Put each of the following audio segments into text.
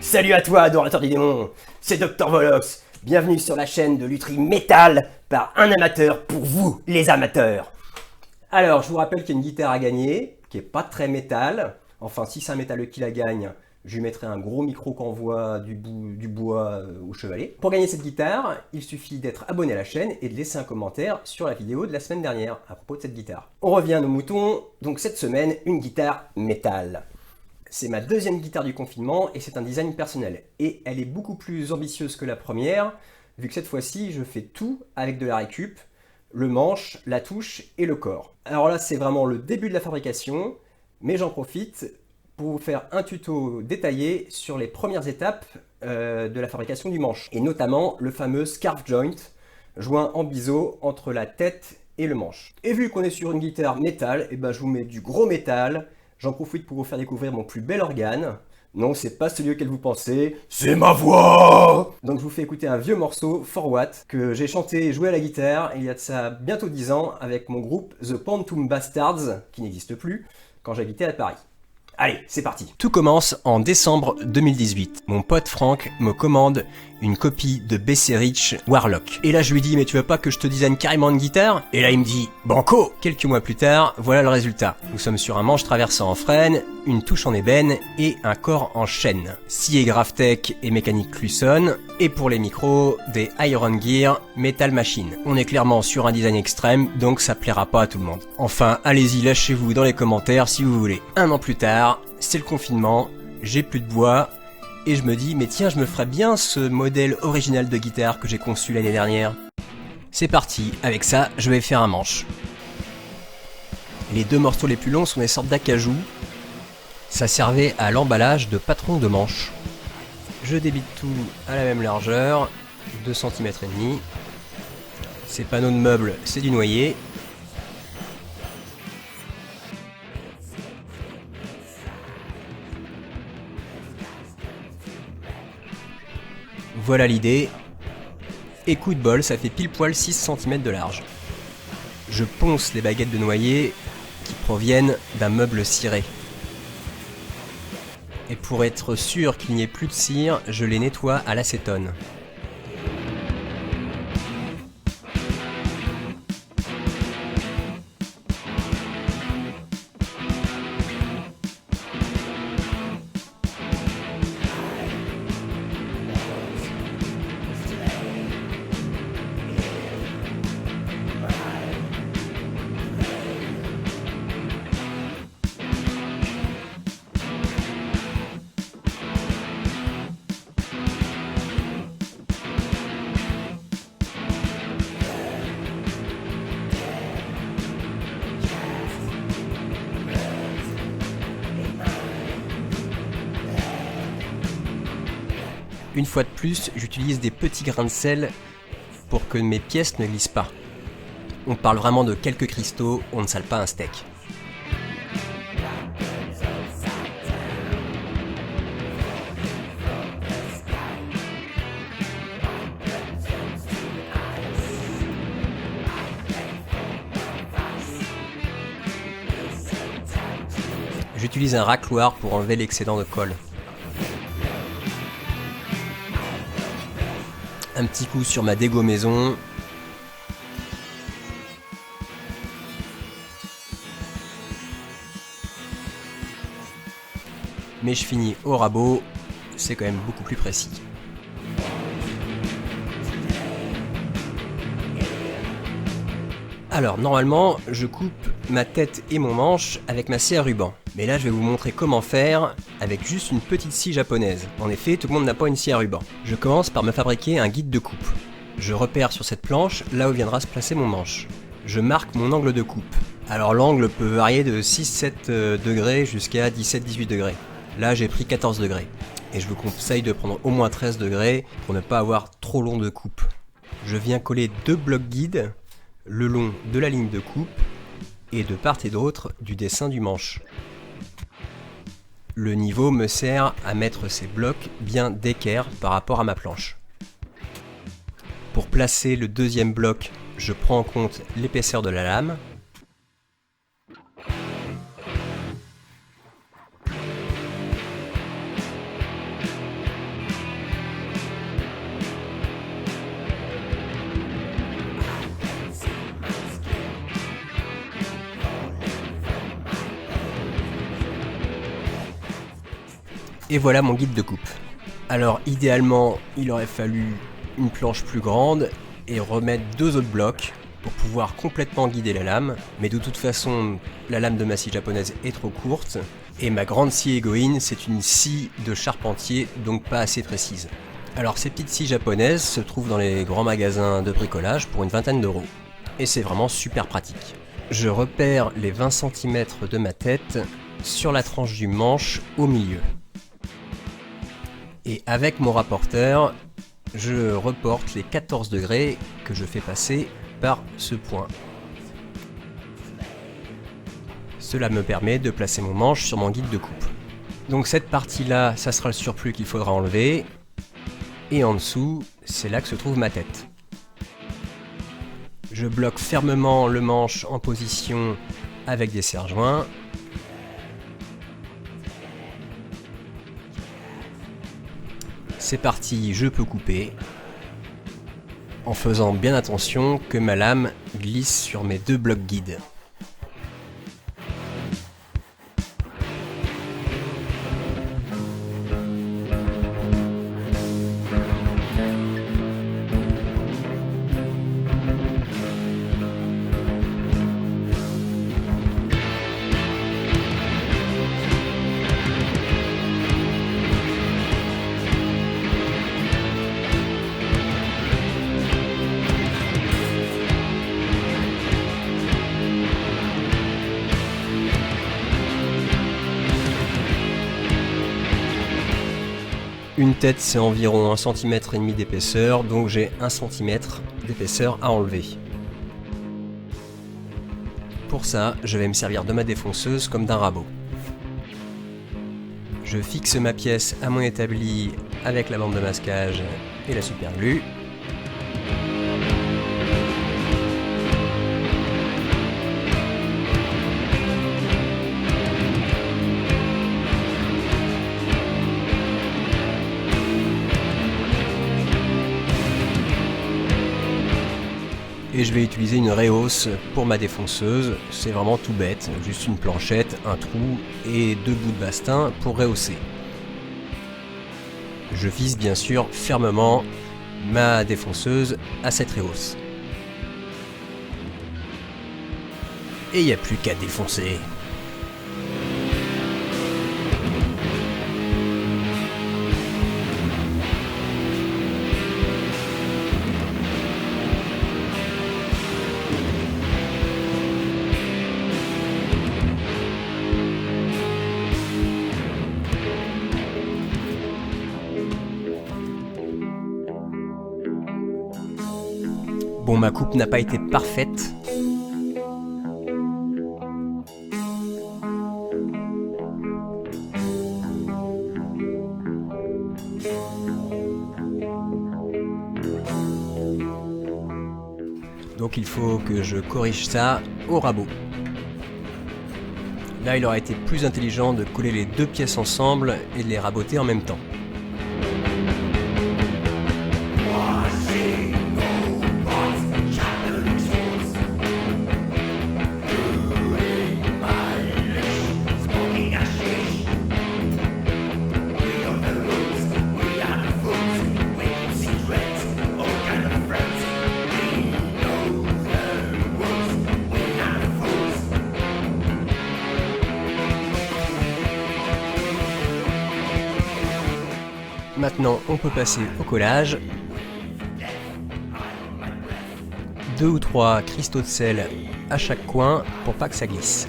Salut à toi, adorateur des démons, c'est Dr Volox. Bienvenue sur la chaîne de lutherie métal par un amateur pour vous, les amateurs. Alors, je vous rappelle qu'il y a une guitare à gagner, qui est pas très métal. Enfin, si c'est un métalleux qui la gagne, je lui mettrai un gros micro qu'envoie du bois au chevalet. Pour gagner cette guitare, il suffit d'être abonné à la chaîne et de laisser un commentaire sur la vidéo de la semaine dernière à propos de cette guitare. On revient à nos moutons, donc cette semaine, une guitare métal. C'est ma deuxième guitare du confinement et c'est un design personnel. Et elle est beaucoup plus ambitieuse que la première, vu que cette fois-ci, je fais tout avec de la récup, le manche, la touche et le corps. Alors là, c'est vraiment le début de la fabrication, mais j'en profite pour vous faire un tuto détaillé sur les premières étapes de la fabrication du manche, et notamment le fameux scarf joint, joint en biseau entre la tête et le manche. Et vu qu'on est sur une guitare métal, et ben je vous mets du gros métal. J'en profite pour vous faire découvrir mon plus bel organe. Non, c'est pas celui auquel vous pensez, c'est ma voix! Donc je vous fais écouter un vieux morceau, For What, que j'ai chanté et joué à la guitare il y a de ça bientôt 10 ans avec mon groupe The Pantoum Bastards, qui n'existe plus, quand j'habitais à Paris. Allez, c'est parti. Tout commence en décembre 2018. Mon pote Franck me commande une copie de BC Rich Warlock. Et là je lui dis, mais tu veux pas que je te design carrément une guitare? Et là il me dit, banco! Quelques mois plus tard, voilà le résultat. Nous sommes sur un manche traversant en frêne, une touche en ébène et un corps en chêne. Scié Graftech et mécanique Clusson, et pour les micros, des Iron Gear Metal Machine. On est clairement sur un design extrême, donc ça plaira pas à tout le monde. Enfin, allez-y, lâchez-vous dans les commentaires si vous voulez. Un an plus tard, c'est le confinement, j'ai plus de bois, et je me dis, mais tiens, je me ferais bien ce modèle original de guitare que j'ai conçu l'année dernière. C'est parti, avec ça, je vais faire un manche. Les deux morceaux les plus longs sont des sortes d'acajou. Ça servait à l'emballage de patrons de manche. Je débite tout à la même largeur, 2 cm et demi. Ces panneaux de meubles, c'est du noyer. Voilà l'idée, et coup de bol, ça fait pile poil 6 cm de large. Je ponce les baguettes de noyer qui proviennent d'un meuble ciré. Et pour être sûr qu'il n'y ait plus de cire, je les nettoie à l'acétone. Une fois de plus, j'utilise des petits grains de sel pour que mes pièces ne glissent pas. On parle vraiment de quelques cristaux, on ne sale pas un steak. J'utilise un racloir pour enlever l'excédent de colle. Un petit coup sur ma dégommaison. Mais je finis au rabot, c'est quand même beaucoup plus précis. Alors normalement, je coupe ma tête et mon manche avec ma scie à ruban. Mais là, je vais vous montrer comment faire avec juste une petite scie japonaise. En effet, tout le monde n'a pas une scie à ruban. Je commence par me fabriquer un guide de coupe. Je repère sur cette planche là où viendra se placer mon manche. Je marque mon angle de coupe. Alors l'angle peut varier de 6-7 degrés jusqu'à 17-18 degrés. Là, j'ai pris 14 degrés. Et je vous conseille de prendre au moins 13 degrés pour ne pas avoir trop long de coupe. Je viens coller 2 blocs guides le long de la ligne de coupe et de part et d'autre du dessin du manche. Le niveau me sert à mettre ces blocs bien d'équerre par rapport à ma planche. Pour placer le deuxième bloc, je prends en compte l'épaisseur de la lame. Et voilà mon guide de coupe. Alors idéalement, il aurait fallu une planche plus grande et remettre 2 autres blocs pour pouvoir complètement guider la lame, mais de toute façon, la lame de ma scie japonaise est trop courte, et ma grande scie Egoin, c'est une scie de charpentier, donc pas assez précise. Alors ces petites scies japonaises se trouvent dans les grands magasins de bricolage pour une vingtaine d'euros, et c'est vraiment super pratique. Je repère les 20 cm de ma tête sur la tranche du manche au milieu. Et avec mon rapporteur, je reporte les 14 degrés que je fais passer par ce point. Cela me permet de placer mon manche sur mon guide de coupe. Donc cette partie-là, ça sera le surplus qu'il faudra enlever. Et en dessous, c'est là que se trouve ma tête. Je bloque fermement le manche en position avec des serre-joints. C'est parti, je peux couper. En faisant bien attention que ma lame glisse sur mes 2 blocs guides. Une tête, c'est environ 1,5 cm d'épaisseur, donc j'ai 1 cm d'épaisseur à enlever. Pour ça, je vais me servir de ma défonceuse comme d'un rabot. Je fixe ma pièce à mon établi avec la bande de masquage et la superglue. Et je vais utiliser une réhausse pour ma défonceuse, c'est vraiment tout bête, juste une planchette, un trou et 2 bouts de bastin pour rehausser. Je vise bien sûr fermement ma défonceuse à cette réhausse. Et il n'y a plus qu'à défoncer. Bon, ma coupe n'a pas été parfaite. Donc il faut que je corrige ça au rabot. Là, il aurait été plus intelligent de coller les 2 pièces ensemble et de les raboter en même temps. Maintenant, on peut passer au collage. 2 ou 3 cristaux de sel à chaque coin pour pas que ça glisse.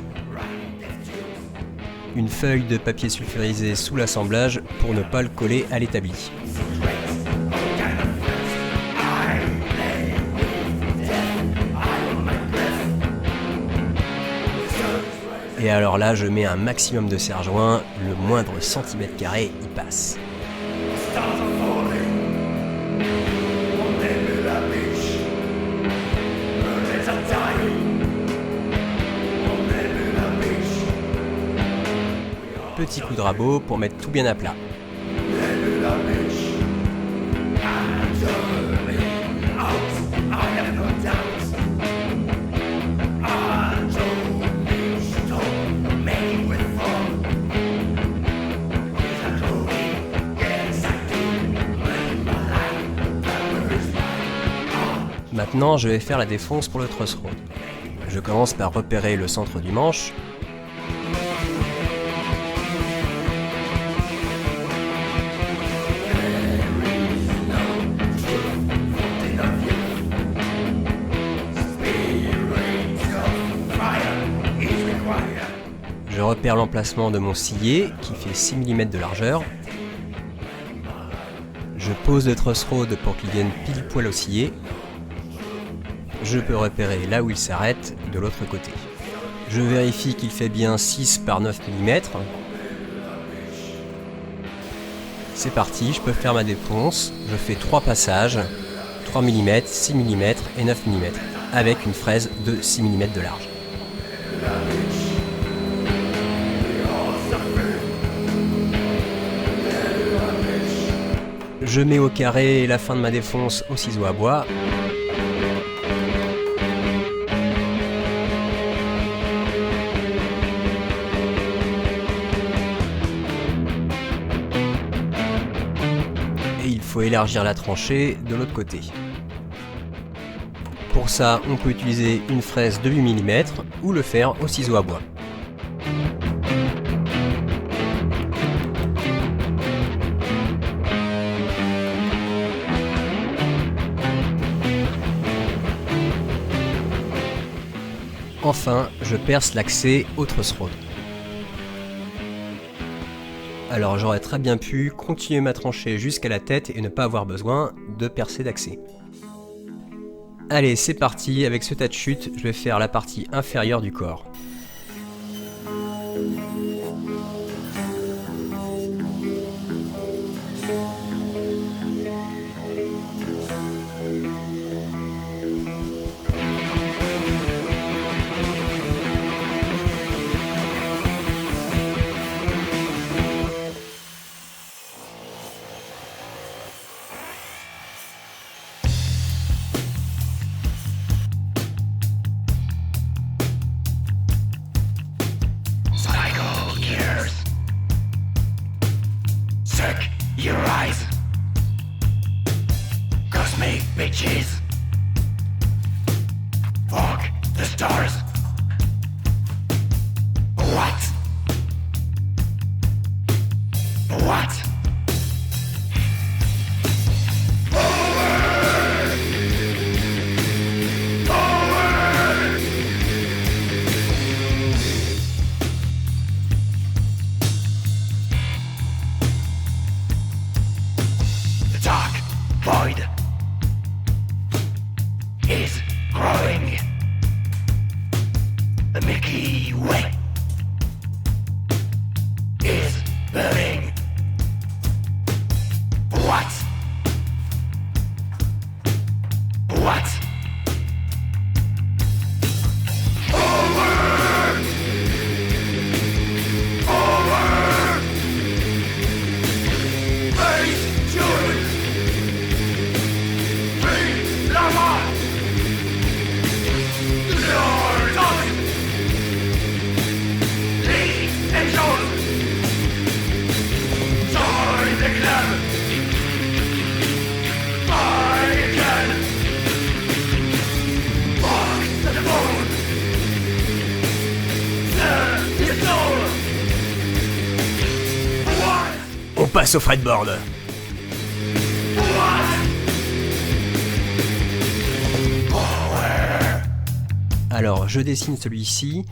Une feuille de papier sulfurisé sous l'assemblage pour ne pas le coller à l'établi. Et alors là, je mets un maximum de serre-joints, le moindre centimètre carré y passe. Petit coup de rabot pour mettre tout bien à plat. Maintenant, je vais faire la défonce pour le truss rod. Je commence par repérer le centre du manche. Je repère l'emplacement de mon sillet qui fait 6 mm de largeur. Je pose le truss rod pour qu'il vienne pile poil au sillet. Je peux repérer là où il s'arrête de l'autre côté. Je vérifie qu'il fait bien 6 par 9 mm. C'est parti, je peux faire ma défonce. Je fais 3 passages, 3 mm, 6 mm et 9 mm, avec une fraise de 6 mm de large. Je mets au carré la fin de ma défonce au ciseau à bois. Et il faut élargir la tranchée de l'autre côté. Pour ça, on peut utiliser une fraise de 8 mm ou le faire au ciseau à bois. Enfin, je perce l'accès au truss rod. Alors j'aurais très bien pu continuer ma tranchée jusqu'à la tête et ne pas avoir besoin de percer d'accès. Allez, c'est parti, avec ce tas de chute, je vais faire la partie inférieure du corps. Your eyes, cosmic bitches, walk the stars. What? What? Void is growing. The Milky Way is burning. What? What? Forward! Forward! Face Jude! On passe au fretboard. Alors je dessine celui-ci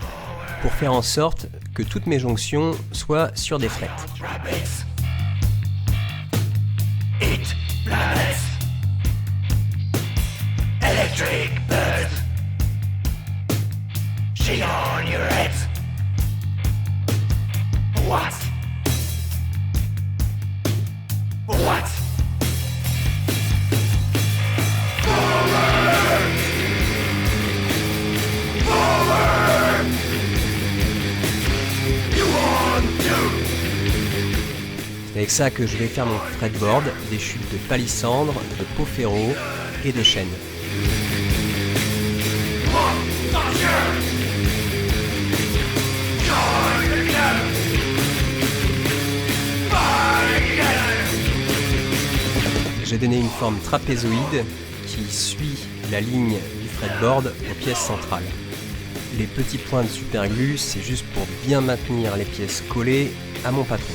pour faire en sorte que toutes mes jonctions soient sur des frettes. Electric birds, shit on your heads. What? What? Forward! Forward! You want to? C'est avec ça que je vais faire mon fretboard, des chutes de palissandre, de peau ferro et de chêne. J'ai donné une forme trapézoïde qui suit la ligne du fretboard aux pièces centrales. Les petits points de superglue, c'est juste pour bien maintenir les pièces collées à mon patron.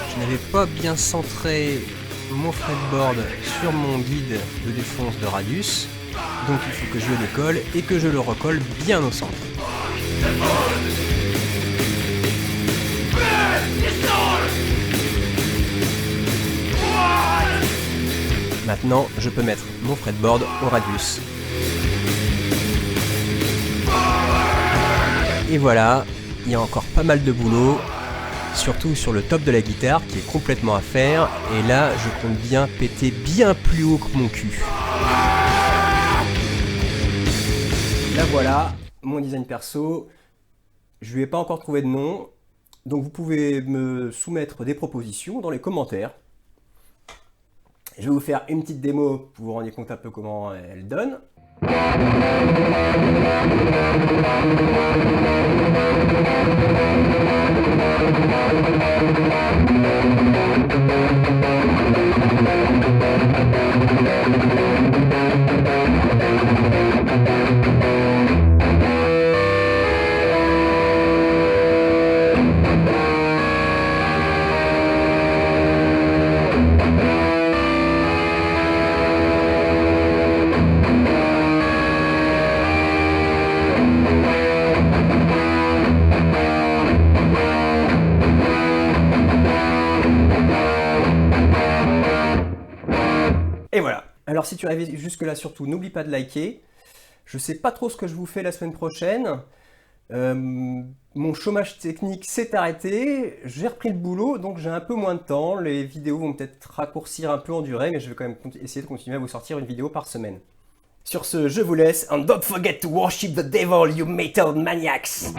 Je n'avais pas bien centré mon fretboard sur mon guide de défonce de radius, donc il faut que je le décolle et que je le recolle bien au centre. Maintenant, je peux mettre mon fretboard au radius. Et voilà, il y a encore pas mal de boulot, surtout sur le top de la guitare qui est complètement à faire, et là je compte bien péter bien plus haut que mon cul. Là voilà, mon design perso, je lui ai pas encore trouvé de nom, donc vous pouvez me soumettre des propositions dans les commentaires. Je vais vous faire une petite démo pour vous rendre compte un peu comment elle donne. Et voilà. Alors si tu es arrivé jusque là, surtout n'oublie pas de liker. Je sais pas trop ce que je vous fais la semaine prochaine. Mon chômage technique s'est arrêté. J'ai repris le boulot, donc j'ai un peu moins de temps. Les vidéos vont peut-être raccourcir un peu en durée, mais je vais quand même essayer de continuer à vous sortir une vidéo par semaine. Sur ce, je vous laisse. And don't forget to worship the devil, you metal maniacs.